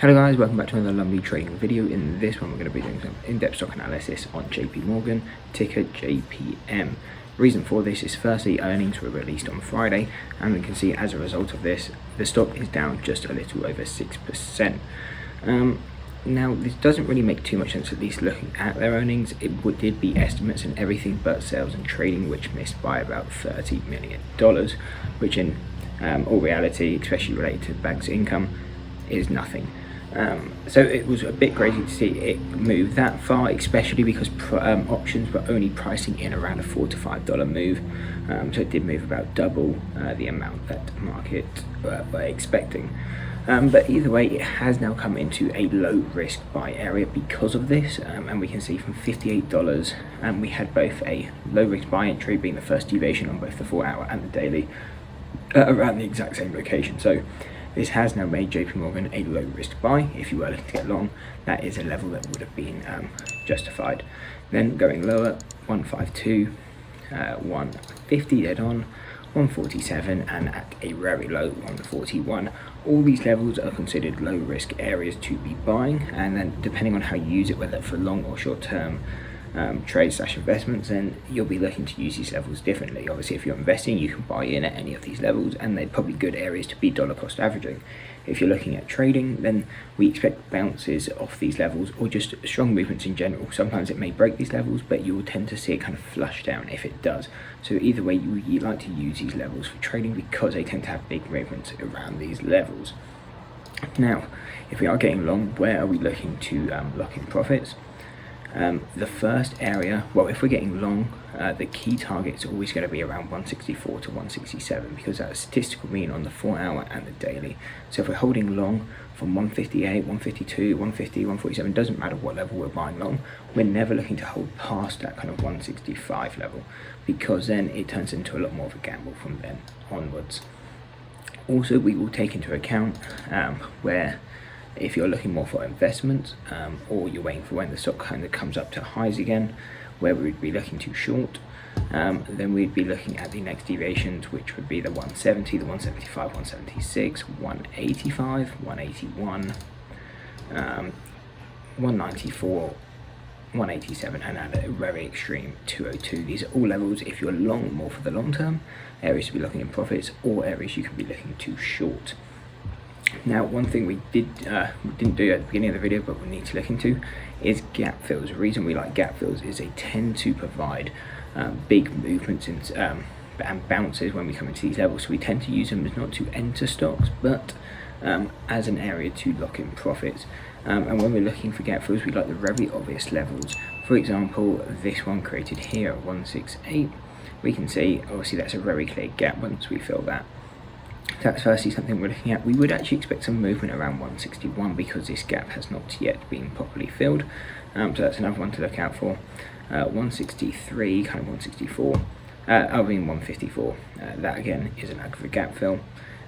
Hello guys, welcome back to another lovely trading video. In this one we're going to be doing some in-depth stock analysis on JP ticker JPM. Reason for this is firstly earnings were released on Friday, and we can see as a result of this the stock is down just a little over 6%. Now this doesn't really make too much sense, at least looking at their earnings. It did beat estimates in everything but sales and trading, which missed by about $30 million, which in all reality, especially related to the bank's income, is nothing. So it was a bit crazy to see it move that far, especially because options were only pricing in around a $4 to $5 move. So it did move about double the amount that the market were expecting. But either way, it has now come into a low risk buy area because of this, and we can see from $58, we had both a low risk buy entry being the first deviation on both the 4-hour and the daily around the exact same location. So this has now made JP a low risk buy. If you were looking to get long, that is a level that would have been justified. Then going lower, 152, 150 dead on, 147, and at a very low 141. All these levels are considered low risk areas to be buying, and then depending on how you use it, whether for long or short term trades / investments, then you'll be looking to use these levels differently. Obviously, if you're investing, you can buy in at any of these levels, and they're probably good areas to be dollar cost averaging. If you're looking at trading, then we expect bounces off these levels or just strong movements in general. Sometimes it may break these levels, but you will tend to see it kind of flush down if it does. So either way, you like to use these levels for trading because they tend to have big movements around these levels. Now, if we are getting long, where are we looking to lock in profits? The first area, well, if we're getting long, the key target is always going to be around 164 to 167 because that's a statistical mean on the 4-hour and the daily. So if we're holding long from 158, 152, 150, 147, doesn't matter what level we're buying long, we're never looking to hold past that kind of 165 level, because then it turns into a lot more of a gamble from then onwards. Also, we will take into account where if you're looking more for investment, or you're waiting for when the stock kind of comes up to highs again, where we would be looking to short, then we'd be looking at the next deviations, which would be the 170, the 175, 176, 185, 181, 194, 187, and at a very extreme 202. These are all levels if you're long more for the long term, areas to be looking in profits, or areas you can be looking to short. Now, one thing we didn't do at the beginning of the video, but we need to look into, is gap fills. The reason we like gap fills is they tend to provide big movements and bounces when we come into these levels. So we tend to use them as not to enter stocks, but as an area to lock in profits. And when we're looking for gap fills, we like the very obvious levels. For example, this one created here at 168. We can see, obviously, that's a very clear gap once we fill that. That's firstly something we're looking at. We would actually expect some movement around 161 because this gap has not yet been properly filled. So that's another one to look out for. 163, kind of 164, 154. That again is an aggregate gap fill.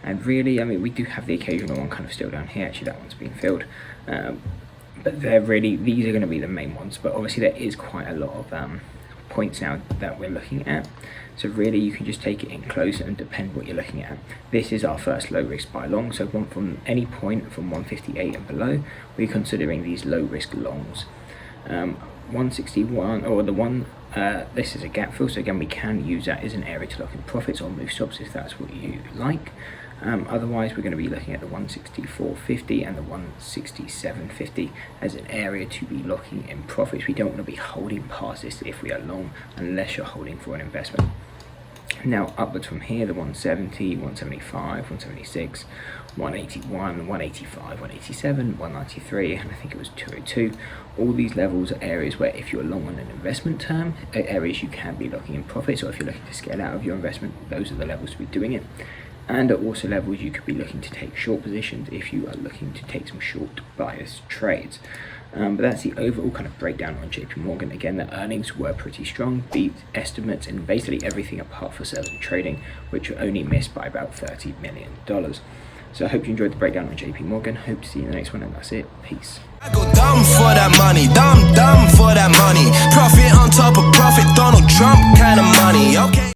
And really, I mean, we do have the occasional one kind of still down here. Actually, that one's been filled. But they're really, these are going to be the main ones. But obviously there is quite a lot of points now that we're looking at, so really you can just take it in close and depend what you're looking at. This is our first low risk buy long, so from any point from 158 and below, we're considering these low risk longs. 161 or the one, this is a gap fill, so again we can use that as an area to lock in profits or move stops if that's what you like. Otherwise, we're going to be looking at the 164.50 and the 167.50 as an area to be locking in profits. We don't want to be holding past this if we are long, unless you're holding for an investment. Now, upwards from here, the 170, 175, 176, 181, 185, 187, 193, and I think it was 202. All these levels are areas where if you're long on an investment term, areas you can be locking in profits, or if you're looking to scale out of your investment, those are the levels to be doing it. And at also levels you could be looking to take short positions if you are looking to take some short bias trades. But that's the overall kind of breakdown on JP. Again, the earnings were pretty strong, beat estimates in basically everything apart for sales and trading, which were only missed by about $30 million. So I hope you enjoyed the breakdown on JP. Hope to see you in the next one, and that's it. Peace. I go dumb for that money, dumb for that money. Profit on top of profit, Donald Trump kind of money, okay?